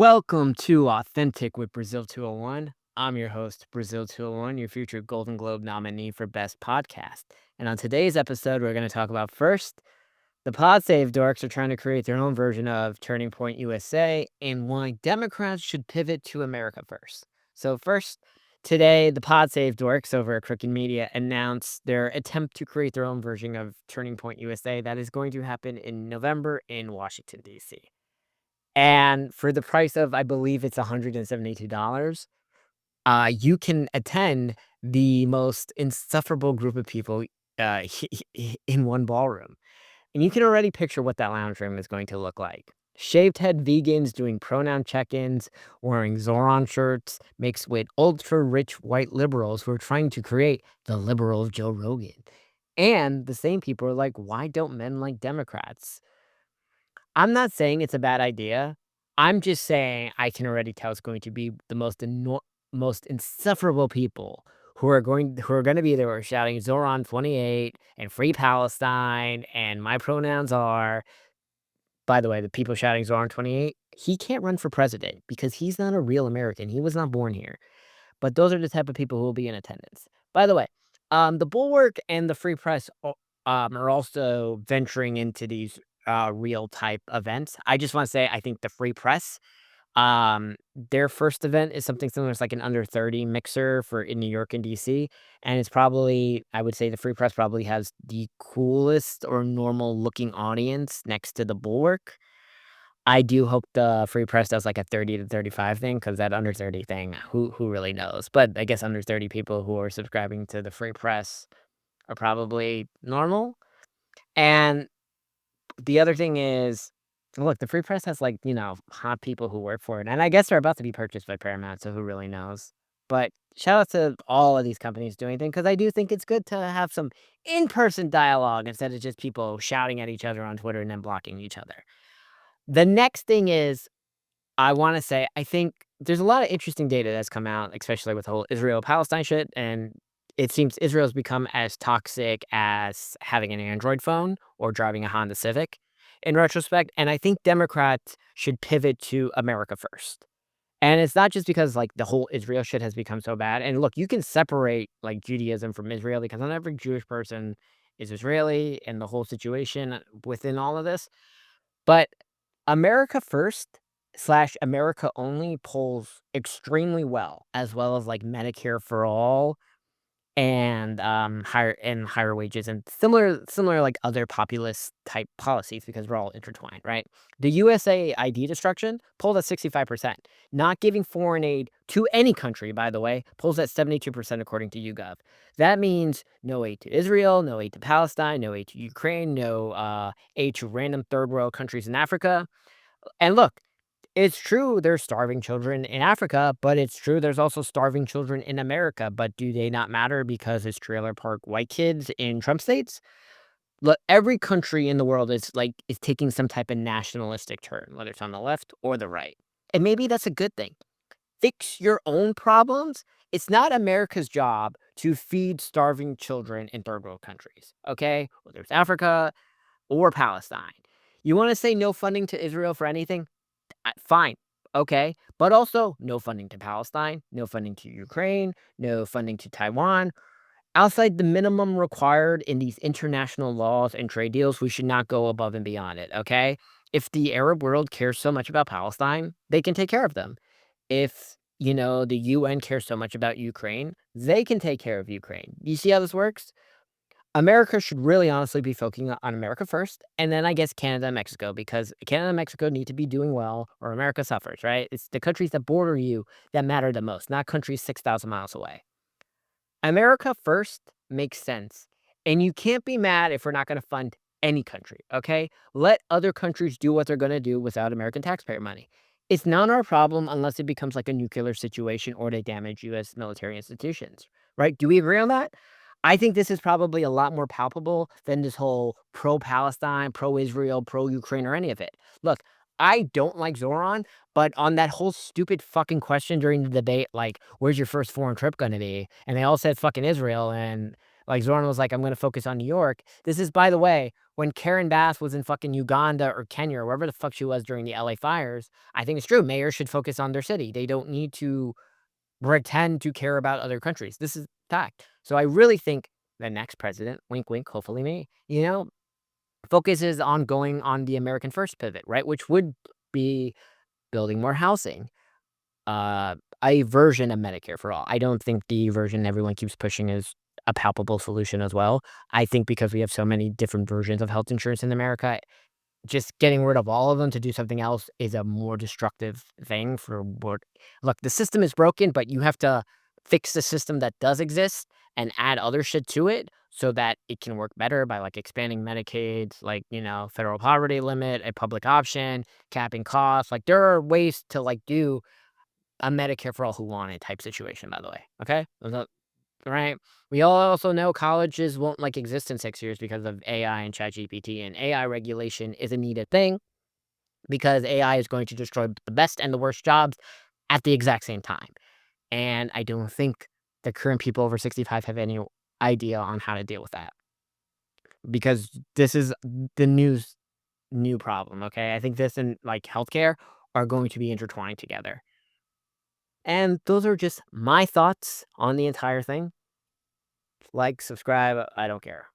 Welcome to Authentic with Brazil 201. I'm your host, Brazil 201, your future Golden Globe nominee for Best Podcast. And on today's episode, we're going to talk about first, the Pod Save dorks are trying to create their own version of Turning Point USA and why Democrats should pivot to America first. So, first, today, the Pod Save dorks over at Crooked Media announced their attempt to create their own version of Turning Point USA that is going to happen in November in Washington, D.C. And for the price of, I believe it's $172, you can attend the most insufferable group of people in one ballroom. And you can already picture what that lounge room is going to look like. Shaved head vegans doing pronoun check-ins, wearing Zoran shirts, mixed with ultra-rich white liberals who are trying to create the liberal Joe Rogan. And the same people are like, why don't men like Democrats? I'm not saying it's a bad idea. I'm just saying I can already tell it's going to be the most insufferable people who are gonna be there shouting Zoran 28 and Free Palestine and my pronouns are. By the way, the people shouting Zoran 28, he can't run for president because he's not a real American. He was not born here. But those are the type of people who will be in attendance. By the way, the Bulwark and the Free Press are also venturing into these real type events. I just want to say, I think the Free Press, their first event is something similar. It's like an under 30 mixer for in New York and DC. And it's probably, I would say the Free Press probably has the coolest or normal looking audience next to the Bulwark. I do hope the Free Press does, like, a 30 to 35 thing, because that under 30 thing, who really knows? But I guess under 30 people who are subscribing to the Free Press are probably normal, and the other thing is, look, the Free Press has, like, hot people who work for it, and I guess they're about to be purchased by Paramount, so who really knows? But shout out to all of these companies doing things, because I do think it's good to have some in-person dialogue instead of just people shouting at each other on Twitter and then blocking each other. The next thing is I wanna say, I think there's a lot of interesting data that's come out, especially with the whole Israel-Palestine shit, and it seems Israel's become as toxic as having an Android phone or driving a Honda Civic in retrospect, and I think Democrats should pivot to America first. And it's not just because, like, the whole Israel shit has become so bad, and look, you can separate, like, Judaism from Israel because not every Jewish person is Israeli and the whole situation within all of this, but America First slash America Only polls extremely well as, like, Medicare for All and, higher wages and similar, like, other populist type policies because we're all intertwined, right? The USA ID destruction polled at 65%. Not giving foreign aid to any country, by the way, polls at 72% according to YouGov. That means no aid to Israel, no aid to Palestine, no aid to Ukraine, no, aid to random third world countries in Africa. And look, it's true there's starving children in Africa, but it's true there's also starving children in America, but do they not matter because it's trailer park white kids in Trump states? Look, every country in the world is taking some type of nationalistic turn, whether it's on the left or the right. And maybe that's a good thing. Fix your own problems. It's not America's job to feed starving children in third world countries, okay? Whether it's Africa or Palestine. You want to say no funding to Israel for anything? Fine. Okay. But also, no funding to Palestine, no funding to Ukraine, no funding to Taiwan. Outside the minimum required in these international laws and trade deals, we should not go above and beyond it. Okay. If the Arab world cares so much about Palestine, they can take care of them. If, the UN cares so much about Ukraine, they can take care of Ukraine. You see how this works? America should really honestly be focusing on America first, and then I guess Canada and Mexico, because Canada and Mexico need to be doing well or America suffers, right? It's the countries that border you that matter the most, not countries 6,000 miles away. America first makes sense. And you can't be mad if we're not going to fund any country, okay? Let other countries do what they're going to do without American taxpayer money. It's not our problem unless it becomes like a nuclear situation or they damage US military institutions, right? Do we agree on that? I think this is probably a lot more palpable than this whole pro Palestine, pro Israel, pro Ukraine, or any of it. Look, I don't like Zoran, but on that whole stupid fucking question during the debate, like, "Where's your first foreign trip gonna be?" And they all said fucking Israel, and, Like Zorn was like, I'm going to focus on New York. This is, by the way, when Karen Bass was in fucking Uganda or Kenya or wherever the fuck she was during the LA fires. I think it's true. Mayors should focus on their city. They don't need to pretend to care about other countries. This is fact. So I really think the next president, wink, wink, hopefully me, focuses on going on the American first pivot, right? Which would be building more housing, a version of Medicare for all. I don't think the version everyone keeps pushing is a palpable solution as well. I think because we have so many different versions of health insurance in America, just getting rid of all of them to do something else is a more destructive thing for what. Look, the system is broken, but you have to fix the system that does exist and add other shit to it so that it can work better by, like, expanding Medicaid, like, federal poverty limit, a public option, capping costs. Like, there are ways to, like, do a Medicare for all who want it type situation, by the way, okay? Right? We all also know colleges won't, like, exist in 6 years because of AI and ChatGPT, and AI regulation is a needed thing because AI is going to destroy the best and the worst jobs at the exact same time, and I don't think the current people over 65 have any idea on how to deal with that because this is the new problem, okay? I think this and, like, healthcare are going to be intertwined together, and those are just my thoughts on the entire thing. Like, subscribe, I don't care.